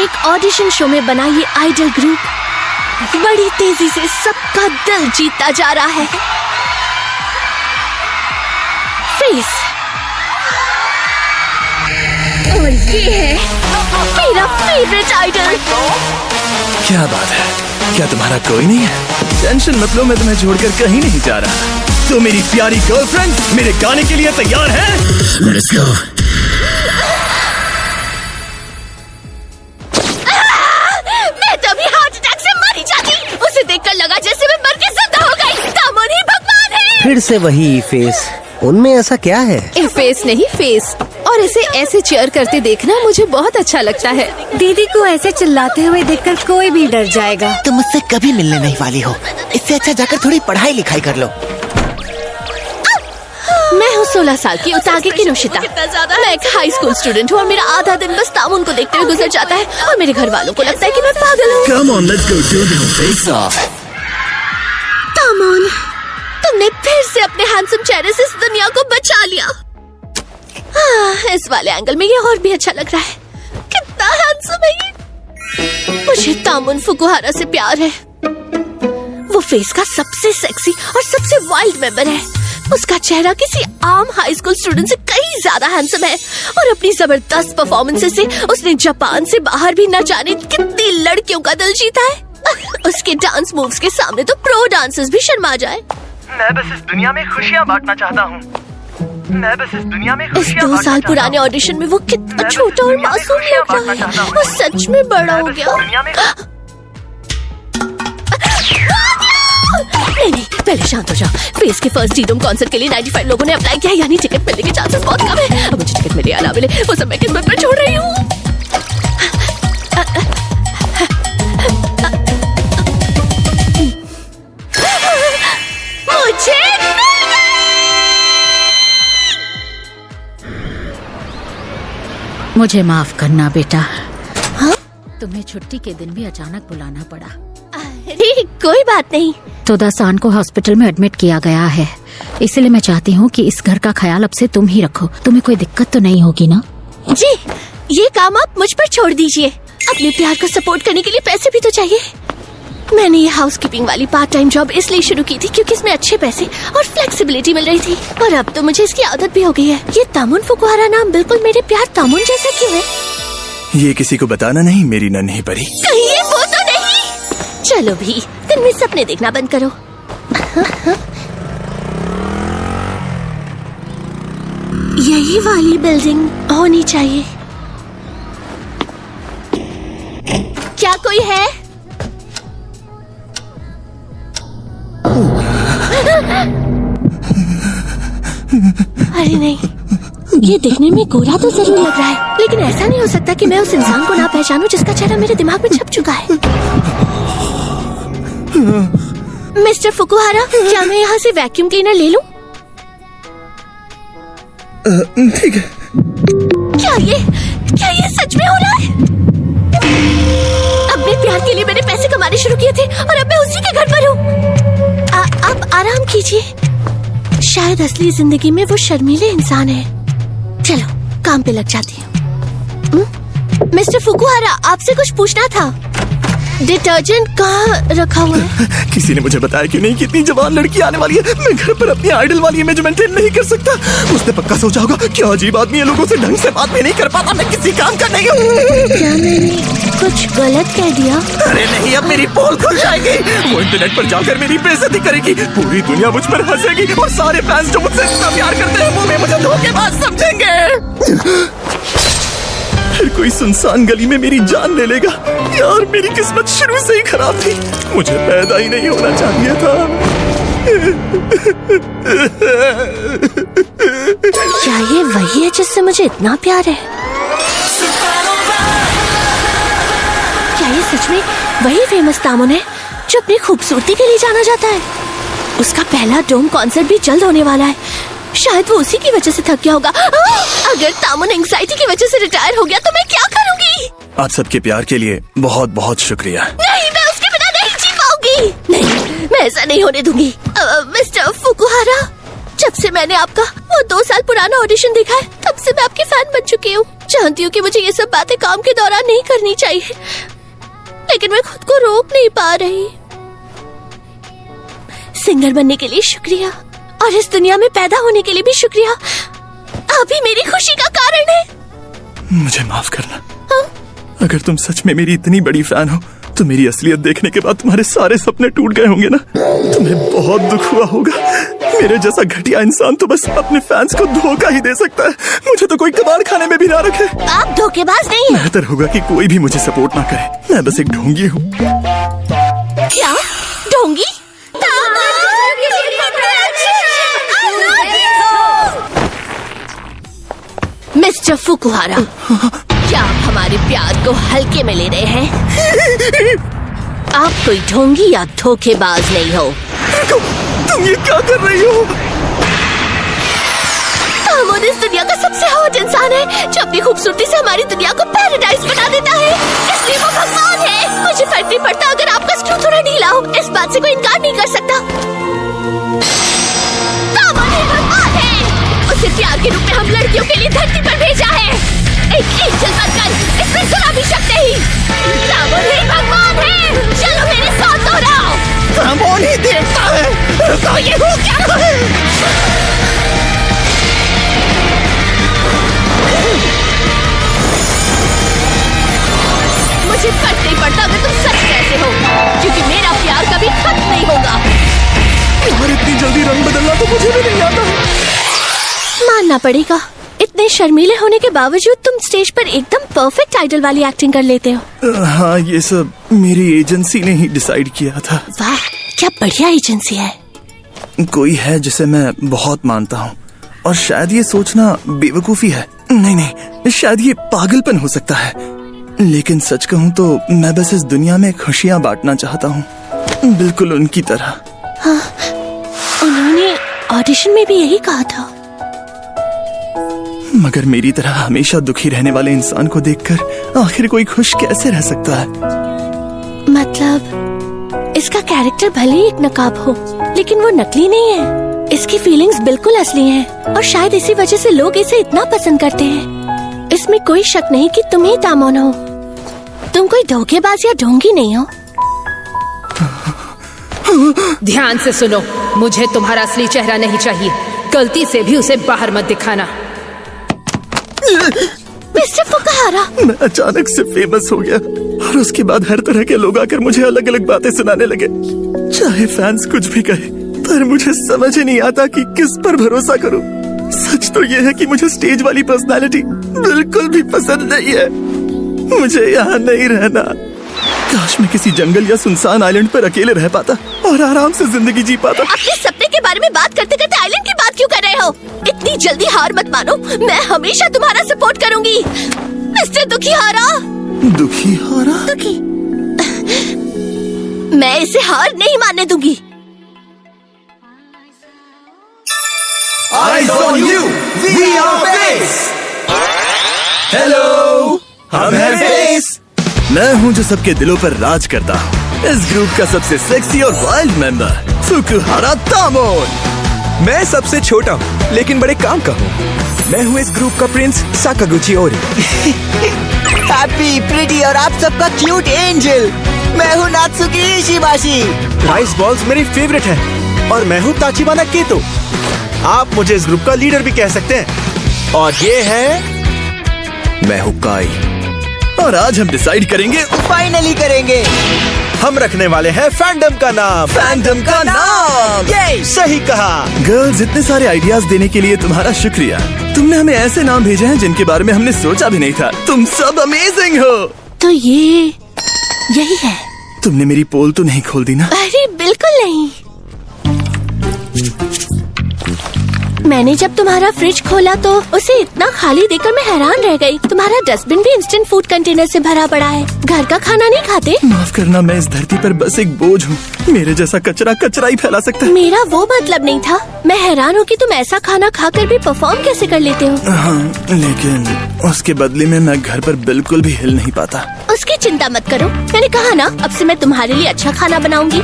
एक audition show में बना ये आइडल ग्रुप बड़ी तेजी से सबका दिल जीतता जा रहा है। फेस, और ये है मेरा फेवरेट आइडल। क्या बात है, क्या तुम्हारा कोई नहीं है? टेंशन मत लो, मैं तुम्हें छोड़कर कहीं नहीं जा रहा। तो मेरी प्यारी गर्लफ्रेंड मेरे गाने के लिए तैयार है? Let's go। मैं तो अभी हार्ट अटैक से मर ही जाती। उसे देखकर लगा जैसे मैं मर के जिंदा हो गई। तामन ही भगवान है। फिर से वही फेस, उनमें ऐसा क्या है? फेस नहीं फेस, और इसे ऐसे चेयर करते देखना मुझे बहुत अच्छा लगता है। दीदी को ऐसे चिल्लाते हुए देखकर कोई भी डर जाएगा। तुम मुझसे कभी मिलने नहीं वाली हो, इससे अच्छा जाकर थोड़ी पढ़ाई लिखाई कर लो। मैं हूँ 16 साल की उतागे की नुशिता। मैं एक हाई स्कूल स्टूडेंट हूँ और मेरा आधा दिन बस तामुन को देखते हुए गुजर जाता है और मेरे घर वालों को लगता है कि मैं पागल हूँ। Come on, let's go do the face off। तामुन, तुमने फिर से अपने हैंडसम चेहरे से इस दुनिया को बचा लिया। इस वाले एंगल में ये और भी अच्छा लग रहा है। कितना हैंडसम है ये। मुझे तामुन फुकुहारा से प्यार है। वो फेस का सबसे सेक्सी और सबसे वाइल्ड मेंबर है। उसका चेहरा किसी आम हाई स्कूल स्टूडेंट से कहीं ज्यादा हैंडसम है और अपनी जबरदस्त परफॉर्मेंसेस से उसने जापान से बाहर भी न जाने कितनी लड़कियों का दिल जीता है। उसके डांस मूव्स के सामने तो प्रो डांसर्स भी शर्मा जाए। मैं बस इस दुनिया में खुशियाँ बांटना चाहता हूँ। मैं बस इस दुनिया में इस 2 साल पुराने ऑडिशन में वो कितना छोटा और मासूम लग रहा है। वो सच में बड़ा हो गया। नहीं, पहले शांत हो जाओ। फेस के फर्स्ट डीडोम कॉन्सर्ट के लिए 95 लोगों ने अप्लाई किया, यानी टिकट मिलने के चांसेस बहुत कम है। अब मुझे टिकट मिले या ना मिले वो सब मैं किस्मत पर छोड़ रही हूँ। मुझे मुझे माफ करना बेटा। हाँ? तुम्हें छुट्टी के दिन भी अचानक बुलाना पड़ा। अरे कोई बात नहीं। तो दासान को हॉस्पिटल में एडमिट किया गया है, इसलिए मैं चाहती हूँ कि इस घर का ख्याल अब से तुम ही रखो। तुम्हें कोई दिक्कत तो नहीं होगी ना? जी, ये काम आप मुझ पर छोड़ दीजिए। अपने प्यार को सपोर्ट करने के लिए पैसे भी तो चाहिए। मैंने ये हाउसकीपिंग वाली पार्ट टाइम जॉब इसलिए शुरू की थी क्योंकि इसमें अच्छे पैसे और फ्लेक्सिबिलिटी मिल रही थी, और अब तो मुझे इसकी आदत भी हो गई है। ये तामुन फुकुहारा नाम बिल्कुल मेरे प्यार तामुन जैसा क्यों है? ये किसी को बताना नहीं मेरी नन्ही परी। कहीं ये वो तो नहीं? चलो भी, दिन में सपने देखना बंद करो। यही वाली बिल्डिंग होनी चाहिए। क्या कोई है? अरे नहीं, ये देखने में गोरा तो जरूर लग रहा है, लेकिन ऐसा नहीं हो सकता कि मैं उस इंसान को ना पहचानूं जिसका चेहरा मेरे दिमाग में छप चुका है। मिस्टर फुकुहारा, क्या मैं यहाँ से वैक्यूम क्लीनर ले लूं? ठीक है। क्या ये सच में हो रहा है? अपने प्यार के लिए मैंने पैसे कमाने शुरू किए थे और अब मैं उसी के घर पर हूँ। आप आराम कीजिए। शायद असली जिंदगी में वो शर्मीले इंसान है। चलो काम पे लग जाती हूँ। मिस्टर फुकुहारा, आपसे कुछ पूछना था। डिटर्जेंट कहाँ रखा हुआ है? किसी ने मुझे बताया कि नहीं, कितनी जवान लड़की आने वाली है। मैं घर पर अपनी आइडल वाली इमेज मेंटेन नहीं कर सकता। उसने पक्का सोचा होगा क्या अजीब आदमी है, लोगों से ढंग से बात भी नहीं कर पाता। मैं किसी काम का नहीं हूँ। क्या मैंने कुछ गलत कह दिया? अरे नहीं, अब मेरी पोल खुल जाएगी। वो इंटरनेट पर जाकर मेरी बेइज्जती करेगी। पूरी दुनिया मुझ पर हंसेगी और सारे फैंस जो मुझसे इतना प्यार करते हैं वो भी मुझे धोखेबाज समझेंगे। फिर कोई सुनसान गली में मेरी जान ले लेगा। यार, मेरी किस्मत शुरू से ही खराब थी। मुझे पैदा ही नहीं होना चाहिए था। क्या ये वही है जिससे मुझे इतना प्यार है? क्या ये सच में वही फेमस तामुन है जो अपनी खूबसूरती के लिए जाना जाता है? उसका पहला डोम कॉन्सर्ट भी जल्द होने वाला है। शायद वो उसी की वजह से थक गया होगा। अगर तामुन एंग्जाइटी की वजह से रिटायर हो गया तो मैं क्या करूंगी? आप सबके प्यार के लिए बहुत बहुत शुक्रिया। नहीं, मैं उसके बिना नहीं जी पाऊंगी। नहीं, मैं ऐसा नहीं होने दूंगी। मिस्टर फुकुहारा, जब से मैंने आपका वो 2 साल पुराना ऑडिशन देखा है, तब से मैं आपकी फैन बन चुकी हूँ। जानती हूँ कि मुझे ये सब बातें काम के दौरान नहीं करनी चाहिए, लेकिन मैं खुद को रोक नहीं पा रही। सिंगर बनने के लिए शुक्रिया, और इस दुनिया में पैदा होने के लिए भी शुक्रिया। आप ही मेरी खुशी का कारण है। मुझे माफ करना। अगर तुम सच में मेरी इतनी बड़ी फैन हो तो मेरी असलियत देखने के बाद तुम्हारे सारे सपने टूट गए होंगे ना। तुम्हें बहुत दुख हुआ होगा। मेरे जैसा घटिया इंसान तो बस अपने फैंस को धोखा ही दे सकता है। मुझे तो कोई कबाड़ खाने में भी ना रखे। आप धोखेबाज नहीं हैं। बेहतर होगा कि कोई भी मुझे सपोर्ट ना करे। मैं बस एक ढोंगी हूँ। क्या ढोंगी? मिस्टर फुकुहारा, क्या आप हमारे प्यार को हल्के में ले रहे हैं? आप कोई ढोंगी या धोखेबाज नहीं हो। तुम ये क्या कर रही हो? तामोन इस दुनिया का सबसे हॉट इंसान है, जो अपनी खूबसूरती से हमारी दुनिया को पैराडाइज बना देता है। इसलिए वो भगवान है। मुझे फर्क नहीं पड़ता अगर आपका स्क्रू थोड़ा ढीला हो, इस बात से कोई इनकार नहीं कर सकता। तामोन ही भगवान है। उसे प्यार के रूप में हम लड़कियों के लिए धरती पर भेजा है, एक एंजल बनकर। इसमें जरा भी शक नहीं। तामोन ही भगवान है। चलो मेरे साथ दोहराओ। तामोन ही देवता है। तो ये हो क्या है? मुझे फर्क नहीं पड़ता अगर तुम सच कैसे हो, क्योंकि मेरा प्यार कभी खत्म नहीं होगा। और इतनी जल्दी रंग बदलना तो मुझे भी नहीं आता। मानना पड़ेगा, इतने शर्मीले होने के बावजूद तुम स्टेज पर एकदम परफेक्ट आइडल वाली एक्टिंग कर लेते हो। हाँ, ये सब मेरी एजेंसी ने ही डिसाइड किया था। वाह, क्या बढ़िया एजेंसी है। कोई है जिसे मैं बहुत मानता हूँ, और शायद ये सोचना बेवकूफी है। नहीं, शायद ये पागलपन हो सकता है, लेकिन सच कहूँ तो मैं बस इस दुनिया में खुशियाँ बांटना चाहता हूँ, बिल्कुल उनकी तरह। हाँ, उन्होंने ऑडिशन में भी यही कहा था। मगर मेरी तरह हमेशा दुखी रहने वाले इंसान को देखकर आखिर कोई खुश कैसे रह सकता है? मतलब इसका कैरेक्टर भले ही एक नकाब हो, लेकिन वो नकली नहीं है। इसकी फीलिंग्स बिल्कुल असली हैं, और शायद इसी वजह से लोग इसे इतना पसंद करते हैं। इसमें कोई शक नहीं कि तुम ही तामोन हो। तुम कोई धोखेबाज या ढोंगी नहीं हो। ध्यान से सुनो, मुझे तुम्हारा असली चेहरा नहीं चाहिए। गलती से भी उसे बाहर मत दिखाना। मिस्टर फुकुहारा, मैं अचानक से फेमस हो गया, और उसके बाद हर तरह के लोग आकर मुझे अलग अलग बातें सुनाने लगे। चाहे फैंस कुछ भी कहे, पर मुझे समझ ही नहीं आता कि किस पर भरोसा करूं। सच तो ये है कि मुझे स्टेज वाली पर्सनालिटी बिल्कुल भी पसंद नहीं है। मुझे यहाँ नहीं रहना। काश मैं किसी जंगल या सुनसान आइलैंड पर अकेले रह पाता और आराम से जिंदगी जी पाता। अपने सपने के बारे में बात करते करते आइलैंड की बात क्यों कर रहे हो? इतनी जल्दी हार मत मानो। मैं हमेशा तुम्हारा सपोर्ट करूंगी, मिस्टर दुखीहारा। दुखीहारा? दुखी? मैं इसे हार नहीं मानने दूंगी। Eyes on you, we are Face. Hello, हम हैं फेस। मैं हूँ जो सबके दिलों पर राज करता हूँ। इस ग्रुप का सबसे सेक्सी और वाइल्ड मेंबर फुकुहारा तामोन। मैं सबसे छोटा हूँ लेकिन बड़े काम का हूँ। मैं हूँ इस ग्रुप का प्रिंस साकागुची ओरी। हैप्पी, प्रिटी और आप सबका क्यूट एंजल। मैं हूँ नात्सुकी इशिबाशी। राइस बॉल्स मेरी फेवरेट है, और मैं हूँ ताचिबाना केतो। आप मुझे इस ग्रुप का लीडर भी कह सकते हैं। और ये है मैं हूँ काई। और आज हम डिसाइड करेंगे, फाइनली करेंगे। हम रखने वाले हैं फैंडम का नाम। फैंडम का नाम। ये सही कहा। गर्ल्स, इतने सारे आइडियाज देने के लिए तुम्हारा शुक्रिया। तुमने हमें ऐसे नाम भेजे हैं जिनके बारे में हमने सोचा भी नहीं था। तुम सब अमेजिंग हो। तो ये यही है। तुमने मेरी पोल तो नहीं खोल दी ना? अरे बिल्कुल नहीं। मैंने जब तुम्हारा फ्रिज खोला तो उसे इतना खाली देखकर मैं हैरान रह गई। तुम्हारा डस्टबिन भी इंस्टेंट फूड कंटेनर से भरा पड़ा है। घर का खाना नहीं खाते? माफ करना, मैं इस धरती पर बस एक बोझ हूँ। मेरे जैसा कचरा ही फैला सकता है। मेरा वो मतलब नहीं था। मैं हैरान हूँ कि तुम ऐसा खाना खाकर भी परफॉर्म कैसे कर लेते हो। हाँ, लेकिन उसके बदले में मैं घर पर बिल्कुल भी हिल नहीं पाता। उसकी चिंता मत करो, मैंने कहा ना, अब से मैं तुम्हारे लिए अच्छा खाना बनाऊंगी।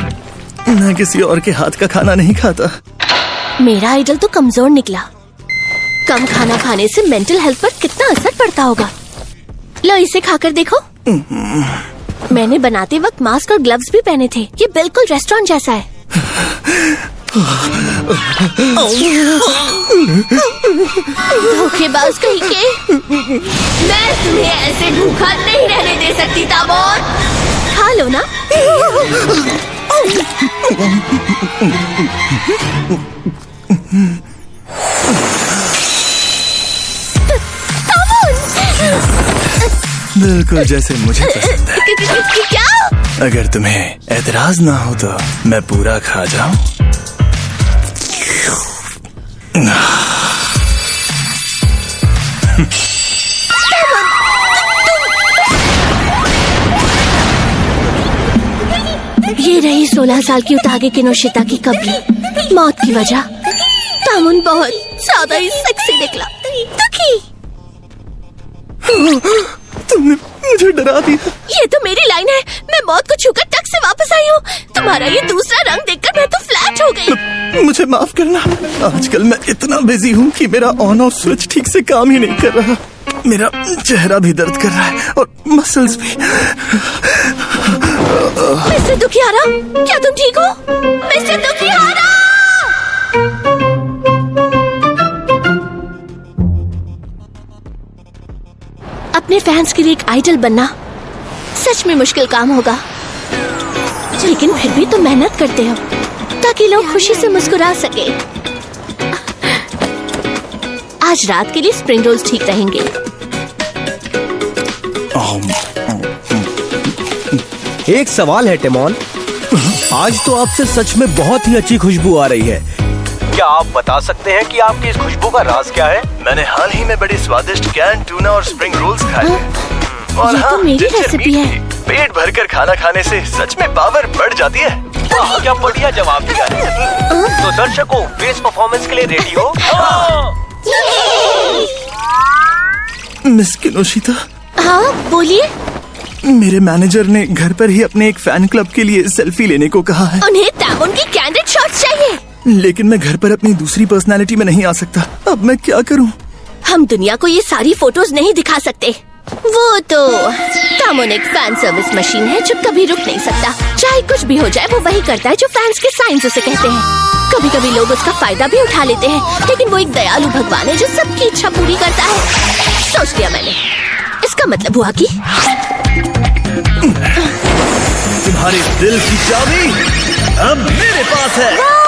मैं किसी और के हाथ का खाना नहीं खाता। मेरा आइडल तो कमजोर निकला। कम खाना खाने से मेंटल हेल्थ पर कितना असर पड़ता होगा। लो इसे खाकर देखो। मैंने बनाते वक्त मास्क और ग्लव्स भी पहने थे। ये बिल्कुल रेस्टोरेंट जैसा है। धोखेबाज कहीं के। मैं तुम्हें ऐसे भूखा नहीं रहने दे सकती तामोन। खा लो ना। बिल्कुल जैसे मुझे पसंद है। क्या? अगर तुम्हें एतराज ना हो तो मैं पूरा खा जाऊं। ये रही 16 साल की उतागे किनोशिता की कब्र। मौत की वजह तामुन बहुत ज्यादा ही सेक्सी निकला। दुखी। तुमने मुझे डरा दिया। ये तो मेरी लाइन है। मैं मौत को छूकर टक से वापस आई हूँ। तुम्हारा ये दूसरा रंग देखकर मैं तो फ्लैट हो गई। मुझे माफ करना। आजकल मैं इतना बिजी हूँ कि मेरा ऑन ऑफ स्विच ठीक से काम ही नहीं कर रहा। मेरा चेहरा भी दर्द कर रहा है और मसल्स भी। मिस्टर दुखियारा, क्या तुम ठीक हो? मिस्टर दुखियारा! अपने फैंस के लिए एक आइडल बनना सच में मुश्किल काम होगा, लेकिन फिर भी तुम मेहनत करते हो ताकि लोग खुशी से मुस्कुरा सके। आज रात के लिए स्प्रिंग रोल्स ठीक रहेंगे। एक सवाल है टिमोन, आज तो आपसे सच में बहुत ही अच्छी खुशबू आ रही है। क्या आप बता सकते हैं कि आपकी इस खुशबू का राज क्या है? मैंने हाल ही में बड़ी स्वादिष्ट कैन टूना और स्प्रिंग रोल्स खाए हैं। और ये तो मेरी जिंजर रेसिपी मीट है। की पेट भरकर खाना खाने से सच में पावर बढ़ जाती है। क्या बढ़िया जवाब दिया है। तो दर्शकों, बेस परफॉर्मेंस के लिए रेडी हो? मिस किनोशिता, हाँ बोलिए। मेरे मैनेजर ने घर पर ही अपने एक फैन क्लब के लिए सेल्फी लेने को कहा है। उन्हें तामुन की कैंडिड शॉट्स चाहिए। लेकिन मैं घर पर अपनी दूसरी पर्सनालिटी में नहीं आ सकता। अब मैं क्या करूं? हम दुनिया को ये सारी फोटोज नहीं दिखा सकते। वो तो तामुन एक फैन सर्विस मशीन है जो कभी रुक नहीं सकता। चाहे कुछ भी हो जाए वो वही करता है जो फैंस के साइंस उसे कहते हैं। कभी कभी लोग उसका फायदा भी उठा लेते हैं, लेकिन वो एक दयालु भगवान है जो सबकी इच्छा पूरी करता है। सोच लिया मैंने। इसका मतलब हुआ कि तुम्हारे दिल की चाबी अब मेरे पास है।